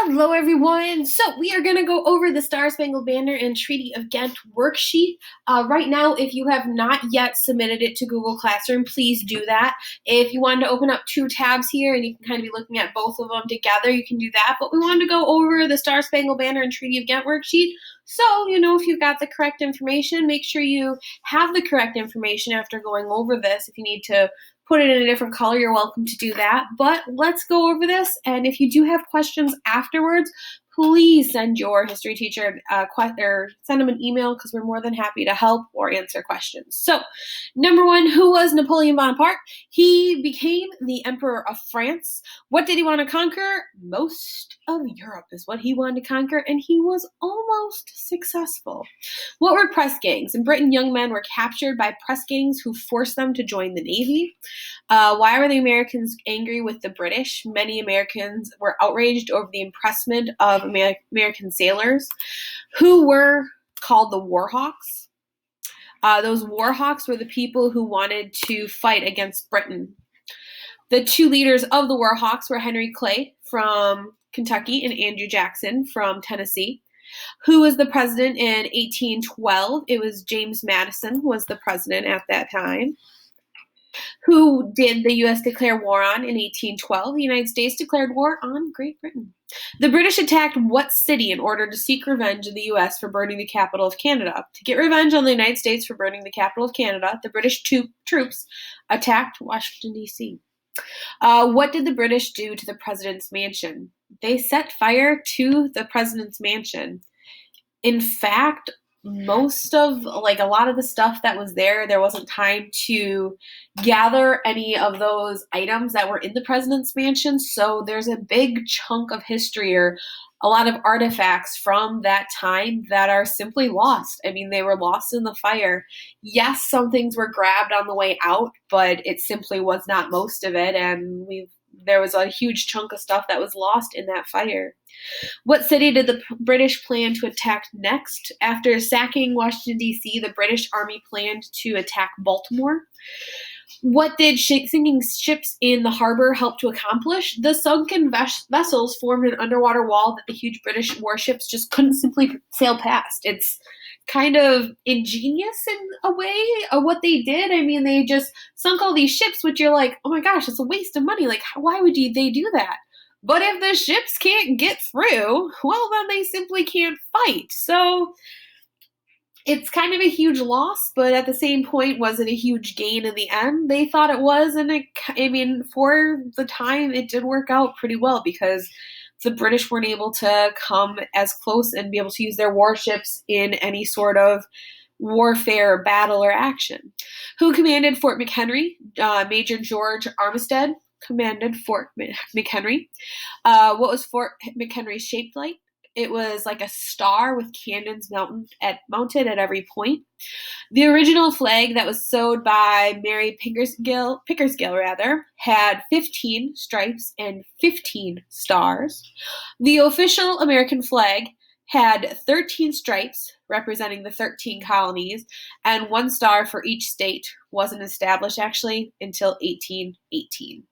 Hello, everyone. So we are going to go over the Star-Spangled Banner and Treaty of Ghent worksheet. Right now, if you have not yet submitted it to Google Classroom, please do that. If you wanted to open up two tabs here and you can kind of be looking at both of them together, you can do that. But we wanted to go over the Star-Spangled Banner and Treaty of Ghent worksheet. So, if you've got the correct information, make sure you have the correct information after going over this. If you need to put it in a different color, you're welcome to do that. But let's go over this, and if you do have questions afterwards, please send your history teacher or send them an email because we're more than happy to help or answer questions. So, number one, who was Napoleon Bonaparte? He became the Emperor of France. What did he want to conquer? Most of Europe is what he wanted to conquer, and he was almost successful. What were press gangs? In Britain, young men were captured by press gangs who forced them to join the Navy. Why were the Americans angry with the British? Many Americans were outraged over the impressment of American sailors, who were called the War Hawks. Those War Hawks were the people who wanted to fight against Britain. The two leaders of the War Hawks were Henry Clay from Kentucky and Andrew Jackson from Tennessee. Who was the president in 1812? It was James Madison was the president at that time. Who did the U.S. declare war on in 1812? The United States declared war on Great Britain. The British attacked what city in order to seek revenge of the U.S. for burning the capital of Canada? To get revenge on the United States for burning the capital of Canada, the British troops attacked Washington, D.C. What did the British do to the president's mansion? They set fire to the president's mansion. In fact, most of, a lot of the stuff that was there wasn't time to gather any of those items that were in the president's mansion. So there's a big chunk of history or a lot of artifacts from that time that are simply lost. I mean, they were lost in the fire. Yes, some things were grabbed on the way out, but it simply was not most of it. And there was a huge chunk of stuff that was lost in that fire. What city did the British plan to attack next? After sacking Washington, D.C., the British Army planned to attack Baltimore. What did sinking ships in the harbor help to accomplish? The sunken vessels formed an underwater wall that the huge British warships just couldn't simply sail past. It's kind of ingenious in a way of what they did. I mean, they just sunk all these ships, which you're like, oh my gosh, it's a waste of money. Why would they do that? But if the ships can't get through, well, then they simply can't fight. So it's kind of a huge loss, but at the same point, was it a huge gain in the end? They thought it was, and for the time, it did work out pretty well because the British weren't able to come as close and be able to use their warships in any sort of warfare, battle, or action. Who commanded Fort McHenry? Major George Armistead commanded Fort McHenry. What was Fort McHenry shaped like? It was like a star with cannons mounted at every point. The original flag that was sewed by Mary Pickersgill had 15 stripes and 15 stars. The official American flag had 13 stripes representing the 13 colonies, and one star for each state. Wasn't established actually until 1818.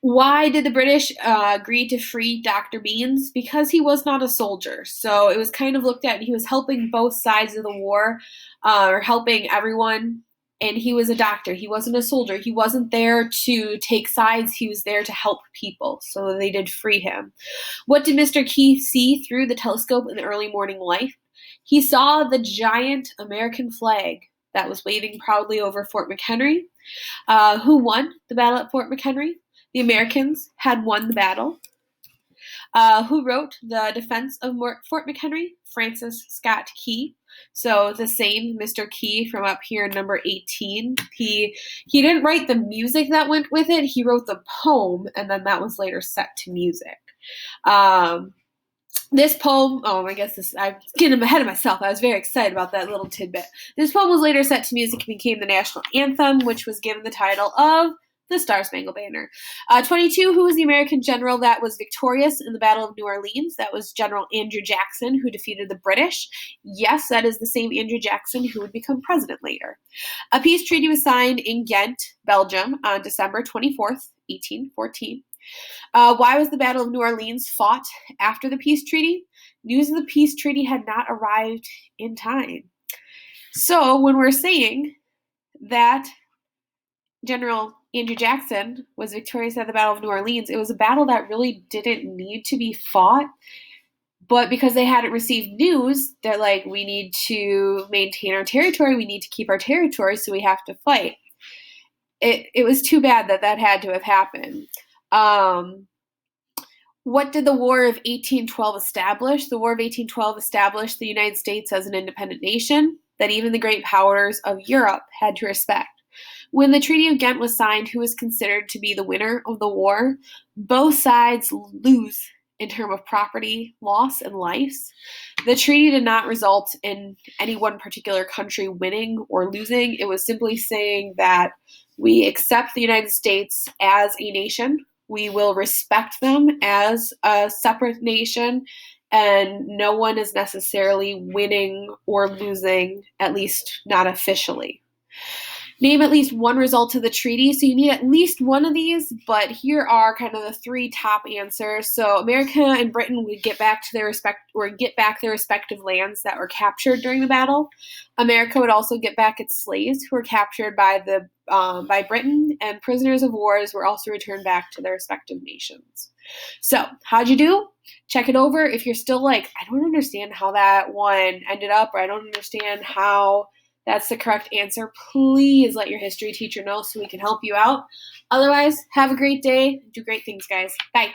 Why did the British agree to free Dr. Beans? Because he was not a soldier. So it was kind of looked at, he was helping both sides of the war, or helping everyone, and he was a doctor. He wasn't a soldier. He wasn't there to take sides. He was there to help people. So they did free him. What did Mr. Key see through the telescope in the early morning light? He saw the giant American flag that was waving proudly over Fort McHenry. Who won the battle at Fort McHenry? The Americans had won the battle. Who wrote the defense of Fort McHenry? Francis Scott Key. So the same Mr. Key from up here, number 18. He didn't write the music that went with it. He wrote the poem, and then that was later set to music. This poem, I'm getting ahead of myself. I was very excited about that little tidbit. This poem was later set to music and became the national anthem, which was given the title of the Star-Spangled Banner. 22, who was the American general that was victorious in the Battle of New Orleans? That was General Andrew Jackson, who defeated the British. Yes, that is the same Andrew Jackson who would become president later. A peace treaty was signed in Ghent, Belgium, on December 24th, 1814. Why was the Battle of New Orleans fought after the peace treaty? News of the peace treaty had not arrived in time. So when we're saying that General Andrew Jackson was victorious at the Battle of New Orleans, it was a battle that really didn't need to be fought. But because they hadn't received news, they're like, we need to maintain our territory. We need to keep our territory, so we have to fight. It was too bad that had to have happened. What did the War of 1812 establish? The War of 1812 established the United States as an independent nation that even the great powers of Europe had to respect. When the Treaty of Ghent was signed, who was considered to be the winner of the war? Both sides lose in terms of property loss and lives. The treaty did not result in any one particular country winning or losing. It was simply saying that we accept the United States as a nation. We will respect them as a separate nation, and no one is necessarily winning or losing, at least not officially. Name at least one result of the treaty. So you need at least one of these, but here are kind of the three top answers. So America and Britain would get back their respective lands that were captured during the battle. America would also get back its slaves who were captured by Britain, and prisoners of wars were also returned back to their respective nations. So how'd you do? Check it over. If you're still like, I don't understand how that one ended up, or I don't understand how that's the correct answer, please let your history teacher know so we can help you out. Otherwise, have a great day. Do great things, guys. Bye.